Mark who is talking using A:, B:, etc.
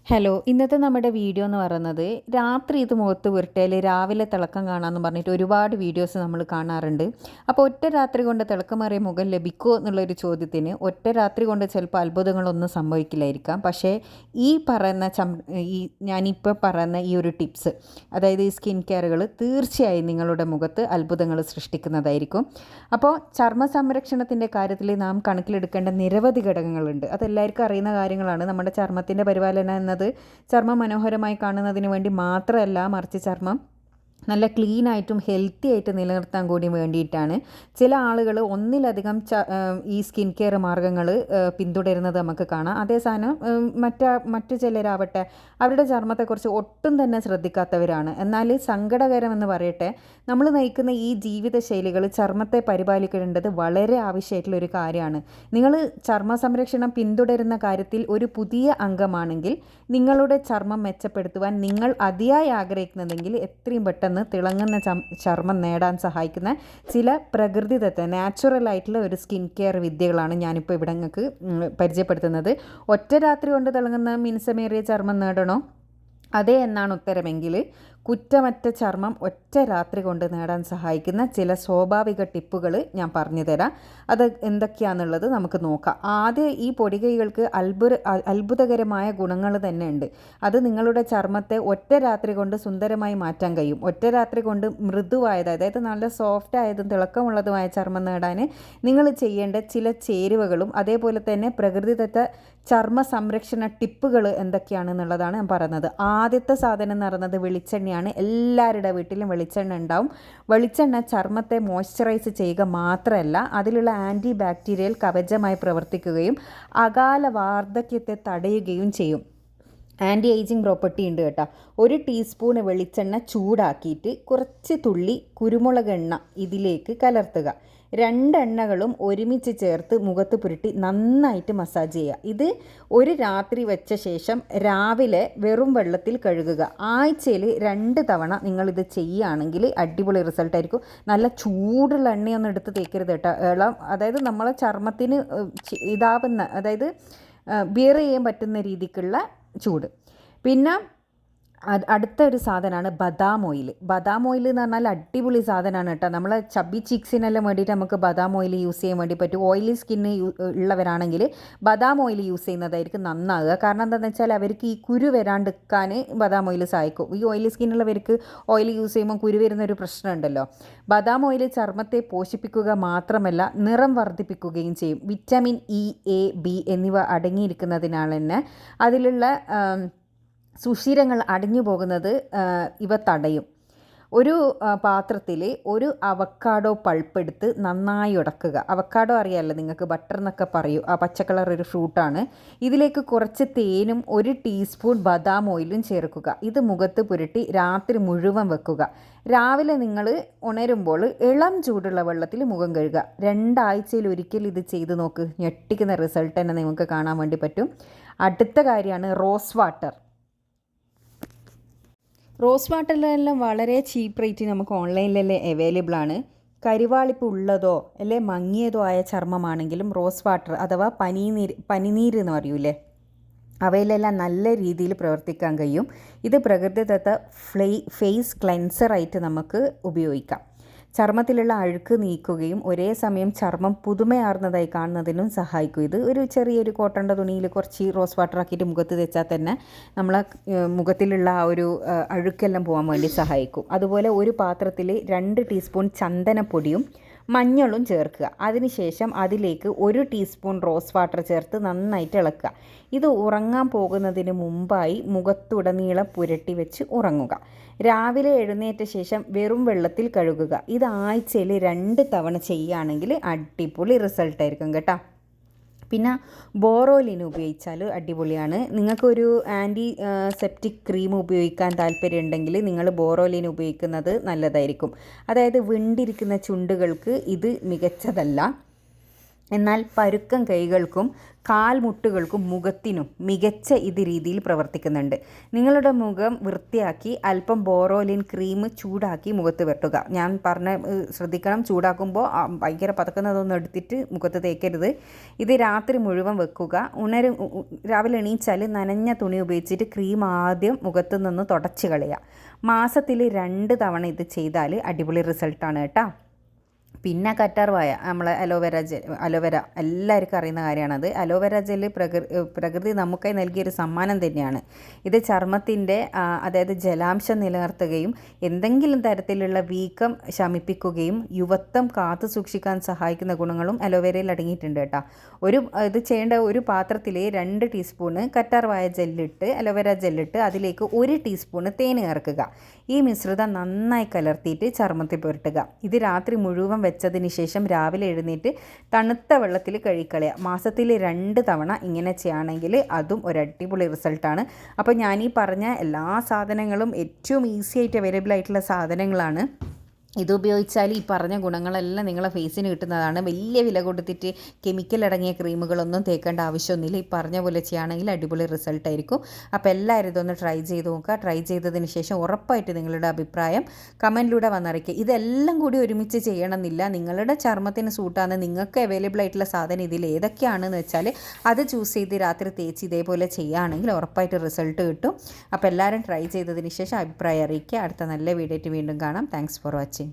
A: Hello, ഇന്നത്തെ നമ്മുടെ video എന്ന് പറയുന്നത് രാത്രി ഇത് മുഖത്ത് പുരട്ടിയാൽ രാവിലെ തിളക്കം കാണാമെന്ന് പറഞ്ഞിട്ട് ഒരുപാട് വീഡിയോസ് നമ്മൾ കാണാറുണ്ട്. അപ്പോൾ ഒറ്റ രാത്രി കൊണ്ട് തിളക്കമേറിയ മുഖം ലഭിക്കുമോ എന്നുള്ളൊരു ചോദ്യത്തിന് ഒറ്റ രാത്രി കൊണ്ട് ചിലപ്പോൾ അത്ഭുതങ്ങളൊന്നും സംഭവിക്കില്ലായിരിക്കാം. പക്ഷേ ഈ പറയുന്ന ഞാനിപ്പോൾ പറയുന്ന ഈ ഒരു ടിപ്സ്, അതായത് ഈ സ്കിൻ കെയറുകൾ തീർച്ചയായും നിങ്ങളുടെ മുഖത്ത് അത്ഭുതങ്ങൾ സൃഷ്ടിക്കുന്നതായിരിക്കും. അപ്പോൾ ചർമ്മ സംരക്ഷണത്തിൻ്റെ കാര്യത്തിൽ നാം കണക്കിലെടുക്കേണ്ട നിരവധി ഘടകങ്ങളുണ്ട്. അതെല്ലാവർക്കും അറിയുന്ന കാര്യങ്ങളാണ്. നമ്മുടെ ചർമ്മത്തിൻ്റെ പരിപാലനം എന്നത് ചർമ്മം മനോഹരമായി കാണുന്നതിന് വേണ്ടി മാത്രമല്ല, മറിച്ച് ചർമ്മം നല്ല ക്ലീനായിട്ടും ഹെൽത്തി ആയിട്ട് നിലനിർത്താൻ കൂടി വേണ്ടിയിട്ടാണ്. ചില ആളുകൾ ഒന്നിലധികം ഈ സ്കിൻ കെയർ മാർഗ്ഗങ്ങൾ പിന്തുടരുന്നത് നമുക്ക് കാണാം. അതേ സാധനം മറ്റു ചിലരാവട്ടെ അവരുടെ ചർമ്മത്തെക്കുറിച്ച് ഒട്ടും തന്നെ ശ്രദ്ധിക്കാത്തവരാണ്. എന്നാൽ സങ്കടകരമെന്ന് പറയട്ടെ, നമ്മൾ നയിക്കുന്ന ഈ ജീവിതശൈലികൾ ചർമ്മത്തെ പരിപാലിക്കേണ്ടത് വളരെ ആവശ്യമായിട്ടുള്ളൊരു കാര്യമാണ്. നിങ്ങൾ ചർമ്മ സംരക്ഷണം പിന്തുടരുന്ന കാര്യത്തിൽ ഒരു പുതിയ അംഗമാണെങ്കിൽ നിങ്ങളുടെ ചർമ്മം മെച്ചപ്പെടുത്തുവാൻ നിങ്ങൾ അതിയായി ആഗ്രഹിക്കുന്നതെങ്കിൽ എത്രയും പെട്ടെന്ന് തിളങ്ങുന്ന ചർമ്മം നേടാൻ സഹായിക്കുന്ന ചില പ്രകൃതിദത്ത നാച്ചുറൽ ആയിട്ടുള്ള ഒരു സ്കിൻ കെയർ വിദ്യകളാണ് ഞാനിപ്പോൾ ഇവിടെ നിങ്ങൾക്ക് പരിചയപ്പെടുത്തുന്നത്. ഒറ്റ രാത്രി കൊണ്ട് തിളങ്ങുന്ന മിനുസമേറിയ ചർമ്മം നേടണോ? അതെ എന്നാണ് ഉത്തരമെങ്കിൽ കുറ്റമറ്റ ചർമ്മം ഒറ്റ രാത്രി കൊണ്ട് നേടാൻ സഹായിക്കുന്ന ചില സ്വാഭാവിക ടിപ്പുകൾ ഞാൻ പറഞ്ഞു തരാം. അത് എന്തൊക്കെയാണെന്നുള്ളത് നമുക്ക് നോക്കാം. ആദ്യം ഈ പൊടികൈകൾക്ക് അത്ഭുതകരമായ ഗുണങ്ങൾ തന്നെ ഉണ്ട്. അത് നിങ്ങളുടെ ചർമ്മത്തെ ഒറ്റ രാത്രി കൊണ്ട് സുന്ദരമായി മാറ്റാൻ കഴിയും. ഒറ്റ രാത്രി കൊണ്ട് മൃദുവായത്, അതായത് നല്ല സോഫ്റ്റ് ആയതും തിളക്കമുള്ളതുമായ ചർമ്മം നേടാൻ നിങ്ങൾ ചെയ്യേണ്ട ചില ചേരുവകളും അതേപോലെ തന്നെ പ്രകൃതിദത്ത ചർമ്മ സംരക്ഷണ ടിപ്പുകൾ എന്തൊക്കെയാണെന്നുള്ളതാണ് ഞാൻ പറയുന്നത്. ആദ്യത്തെ സാധനം എന്ന് പറയുന്നത് വെളിച്ചെണ്ണയാണ്. എല്ലാവരുടെ വീട്ടിലും വെളിച്ചെണ്ണ ഉണ്ടാവും. വെളിച്ചെണ്ണ ചർമ്മത്തെ മോയ്സ്ചറൈസ് ചെയ്യുക മാത്രമല്ല, അതിലുള്ള ആൻറ്റി ബാക്ടീരിയൽ കവചമായി പ്രവർത്തിക്കുകയും അകാല വാർദ്ധക്യത്തെ തടയുകയും ചെയ്യും. ആൻറ്റി ഏജിങ് പ്രോപ്പർട്ടി ഉണ്ട് കേട്ടോ. 1 ടീസ്പൂൺ വെളിച്ചെണ്ണ ചൂടാക്കിയിട്ട് കുറച്ച് തുള്ളി കുരുമുളക് എണ്ണ ഇതിലേക്ക് കലർത്തുക. 2 എണ്ണകളും ഒരുമിച്ച് ചേർത്ത് മുഖത്ത് പുരട്ടി നന്നായിട്ട് മസാജ് ചെയ്യുക. ഇത് ഒരു രാത്രി വെച്ച ശേഷം രാവിലെ വെറും വെള്ളത്തിൽ കഴുകുക. ആഴ്ചയിൽ 2 തവണ നിങ്ങളിത് ചെയ്യുകയാണെങ്കിൽ അടിപൊളി റിസൾട്ടായിരിക്കും. നല്ല ചൂടുള്ള എണ്ണയൊന്നും എടുത്ത് തേക്കരുത് കേട്ടോ. അതായത് നമ്മളെ ചർമ്മത്തിന് ഇതാവുന്ന, അതായത് ബിയർ ചെയ്യാൻ പറ്റുന്ന രീതിക്കുള്ള ചൂട്. പിന്നെ അടുത്ത ഒരു സാധനമാണ് ബദാം ഓയിൽ. ബദാം ഓയിൽ എന്ന് പറഞ്ഞാൽ അടിപൊളി സാധനമാണ് കേട്ടോ. നമ്മളെ ചബി ചിക്സിനെല്ലാം വേണ്ടിയിട്ട് നമുക്ക് ബദാം ഓയിൽ യൂസ് ചെയ്യാൻ വേണ്ടി പറ്റും. ഓയിലി സ്കിന്ന് ഉള്ളവരാണെങ്കിൽ ബദാം ഓയിൽ യൂസ് ചെയ്യുന്നതായിരിക്കും നന്നാവുക. കാരണം എന്താണെന്ന് വെച്ചാൽ അവർക്ക് ഈ കുരു വരാണ്ടിരിക്കാൻ ബദാം ഓയിൽ സഹായിക്കും. ഈ ഓയിലി സ്കിന്നുള്ളവർക്ക് ഓയിൽ യൂസ് ചെയ്യുമ്പോൾ കുരു വരുന്നൊരു പ്രശ്നമുണ്ടല്ലോ. ബദാം ഓയിൽ ചർമ്മത്തെ പോഷിപ്പിക്കുക മാത്രമല്ല നിറം വർദ്ധിപ്പിക്കുകയും ചെയ്യും. വിറ്റാമിൻ ഇ, എ, ബി എന്നിവ അടങ്ങിയിരിക്കുന്നതിനാൽ തന്നെ അതിലുള്ള സുഷിരങ്ങൾ അടിഞ്ഞു പോകുന്നത് ഇവ തടയും. ഒരു പാത്രത്തിൽ ഒരു അവക്കാഡോ പൾപ്പെടുത്ത് നന്നായി ഉടക്കുക. അവക്കാഡോ അറിയാമല്ലോ നിങ്ങൾക്ക്, ബട്ടർ എന്നൊക്കെ പറയൂ. ആ പച്ചക്കളർ ഒരു ഫ്രൂട്ടാണ്. ഇതിലേക്ക് കുറച്ച് തേനും 1 ടീസ്പൂൺ ബദാം ഓയിലും ചേർക്കുക. ഇത് മുഖത്ത് പുരട്ടി രാത്രി മുഴുവൻ വെക്കുക. രാവിലെ നിങ്ങൾ ഉണരുമ്പോൾ ഇളം ചൂടുള്ള വെള്ളത്തിൽ മുഖം കഴുകുക. 2 ആഴ്ചയിൽ ഒരിക്കൽ ഇത് ചെയ്ത് നോക്ക്. ഞെട്ടിക്കുന്ന റിസൾട്ട് തന്നെ നിങ്ങൾക്ക് കാണാൻ വേണ്ടി പറ്റും. അടുത്ത കാര്യമാണ് റോസ് വാട്ടർ. റോസ് വാട്ടറിലെല്ലാം വളരെ ചീപ്പ് റേറ്റ് നമുക്ക് ഓൺലൈനിലെല്ലാം അവൈലബിൾ ആണ്. കരിവാളിപ്പ് ഉള്ളതോ അല്ലെ മങ്ങിയതോ ആയ ചർമ്മമാണെങ്കിലും റോസ് വാട്ടർ അഥവാ പനിനീര് എന്ന് പറയൂലേ, അവയിലെല്ലാം നല്ല രീതിയിൽ പ്രവർത്തിക്കാൻ കഴിയും. ഇത് പ്രകൃതിദത്ത ഫേസ് ക്ലെൻസറായിട്ട് നമുക്ക് ഉപയോഗിക്കാം. ചർമ്മത്തിലുള്ള അഴുക്ക് നീക്കുകയും ഒരേ സമയം ചർമ്മം പുതുമയാർന്നതായി കാണുന്നതിനും സഹായിക്കും. ഇത് ഒരു ചെറിയൊരു കോട്ടൻ്റെ തുണിയിൽ കുറച്ച് റോസ് വാട്ടർ ആക്കിയിട്ട് മുഖത്ത് വെച്ചാൽ തന്നെ നമ്മളെ മുഖത്തിലുള്ള ആ ഒരു അഴുക്കെല്ലാം പോകാൻ വേണ്ടി സഹായിക്കും. അതുപോലെ ഒരു പാത്രത്തിൽ 2 ടീസ്പൂൺ ചന്ദനപ്പൊടിയും മഞ്ഞളും ചേർക്കുക. അതിനുശേഷം അതിലേക്ക് 1 ടീസ്പൂൺ റോസ് വാട്ടർ ചേർത്ത് നന്നായിട്ട് ഇളക്കുക. ഇത് ഉറങ്ങാൻ പോകുന്നതിന് മുമ്പായി മുഖത്തുടനീളം പുരട്ടി വെച്ച് ഉറങ്ങുക. രാവിലെ എഴുന്നേറ്റ ശേഷം വെറും വെള്ളത്തിൽ കഴുകുക. ഇത് ആഴ്ചയിൽ 2 തവണ ചെയ്യുകയാണെങ്കിൽ അടിപൊളി റിസൾട്ടായിരിക്കും കേട്ടോ. പിന്നെ ബോറോലിൻ ഉപയോഗിച്ചാൽ അടിപൊളിയാണ്. നിങ്ങൾക്കൊരു ആൻറ്റി സെപ്റ്റിക് ക്രീം ഉപയോഗിക്കാൻ താല്പര്യമുണ്ടെങ്കിൽ നിങ്ങൾ ബോറോലിൻ ഉപയോഗിക്കുന്നത് നല്ലതായിരിക്കും. അതായത് വിണ്ടിരിക്കുന്ന ചുണ്ടുകൾക്ക് ഇത് മികച്ചതല്ല. എന്നാൽ പരുക്കൻ കൈകൾക്കും കാൽമുട്ടുകൾക്കും മുഖത്തിനും മികച്ച ഇത് രീതിയിൽ പ്രവർത്തിക്കുന്നുണ്ട്. നിങ്ങളുടെ മുഖം വൃത്തിയാക്കി അല്പം ബോറോലിൻ ക്രീം ചൂടാക്കി മുഖത്ത് വെട്ടുക. ഞാൻ പറഞ്ഞ ശ്രദ്ധിക്കണം, ചൂടാക്കുമ്പോൾ ഭയങ്കര പതക്കുന്നതൊന്നും എടുത്തിട്ട് മുഖത്ത് തേക്കരുത്. ഇത് രാത്രി മുഴുവൻ വെക്കുക. രാവിലെ എണീച്ചാൽ നനഞ്ഞ തുണി ഉപയോഗിച്ചിട്ട് ക്രീം ആദ്യം മുഖത്ത് നിന്ന് തുടച്ച് കളയുക. മാസത്തിൽ 2 തവണ ഇത് ചെയ്താൽ അടിപൊളി റിസൾട്ടാണ് കേട്ടോ. പിന്നെ കറ്റാർവാഴ, നമ്മളെ അലോവേര എല്ലാവർക്കും അറിയുന്ന കാര്യമാണത്. അലോവേര ജെല്ല് പ്രകൃതി നമുക്കായി നൽകിയൊരു സമ്മാനം തന്നെയാണ്. ഇത് ചർമ്മത്തിൻ്റെ അതായത് ജലാംശം നിലനിർത്തുകയും എന്തെങ്കിലും തരത്തിലുള്ള വീക്കം ശമിപ്പിക്കുകയും യുവത്വം കാത്തു സൂക്ഷിക്കാൻ സഹായിക്കുന്ന ഗുണങ്ങളും അലോവേരയിൽ അടങ്ങിയിട്ടുണ്ട് കേട്ടോ. ഇത് ചെയ്യേണ്ട ഒരു പാത്രത്തിൽ 2 ടീസ്പൂണ് കറ്റാർവാഴ ജെല്ലിട്ട് അലോവേര ജെല്ലിട്ട് അതിലേക്ക് 1 ടീസ്പൂണ് തേൻ ചേർക്കുക. ഈ മിശ്രിതം നന്നായി കലർത്തിയിട്ട് ചർമ്മത്തിൽ പുരട്ടുക. ഇത് രാത്രി മുഴുവൻ വെച്ചതിന് ശേഷം രാവിലെ എഴുന്നേറ്റ് തണുത്ത വെള്ളത്തിൽ കഴുകിക്കളയുക. മാസത്തിൽ 2 തവണ ഇങ്ങനെ ചെയ്യുകയാണെങ്കിൽ അതും ഒരു അടിപൊളി റിസൾട്ടാണ്. അപ്പോൾ ഞാൻ ഈ പറഞ്ഞ എല്ലാ സാധനങ്ങളും ഏറ്റവും ഈസി ആയിട്ട് അവൈലബിൾ ആയിട്ടുള്ള സാധനങ്ങളാണ്. ഇതുപയോഗിച്ചാൽ ഈ പറഞ്ഞ ഗുണങ്ങളെല്ലാം നിങ്ങളെ ഫേസിന് കിട്ടുന്നതാണ്. വലിയ വില കൊടുത്തിട്ട് കെമിക്കൽ അടങ്ങിയ ക്രീമുകളൊന്നും തേക്കേണ്ട ആവശ്യമൊന്നുമില്ല. ഈ പറഞ്ഞ പോലെ ചെയ്യുകയാണെങ്കിൽ അടിപൊളി റിസൾട്ടായിരിക്കും. അപ്പോൾ എല്ലാവരും ഇതൊന്ന് ട്രൈ ചെയ്ത് നോക്കുക. ട്രൈ ചെയ്തതിന് ശേഷം ഉറപ്പായിട്ട് നിങ്ങളുടെ അഭിപ്രായം കമൻറ്റിലൂടെ വന്നറിയിക്കുക. ഇതെല്ലാം കൂടി ഒരുമിച്ച് ചെയ്യണമെന്നില്ല. നിങ്ങളുടെ ചർമ്മത്തിന് സൂട്ടാണ് നിങ്ങൾക്ക് അവൈലബിൾ ആയിട്ടുള്ള സാധനം ഇതിൽ ഏതൊക്കെയാണെന്ന് വെച്ചാൽ അത് ചൂസ് ചെയ്ത് രാത്രി തേച്ച് ഇതേപോലെ ചെയ്യുകയാണെങ്കിൽ ഉറപ്പായിട്ട് റിസൾട്ട് കിട്ടും. അപ്പോൾ എല്ലാവരും ട്രൈ ചെയ്തതിന് ശേഷം അഭിപ്രായം അറിയിക്കുക. അടുത്ത നല്ല വീഡിയോ ആയിട്ട് വീണ്ടും കാണാം. Thanks for watching.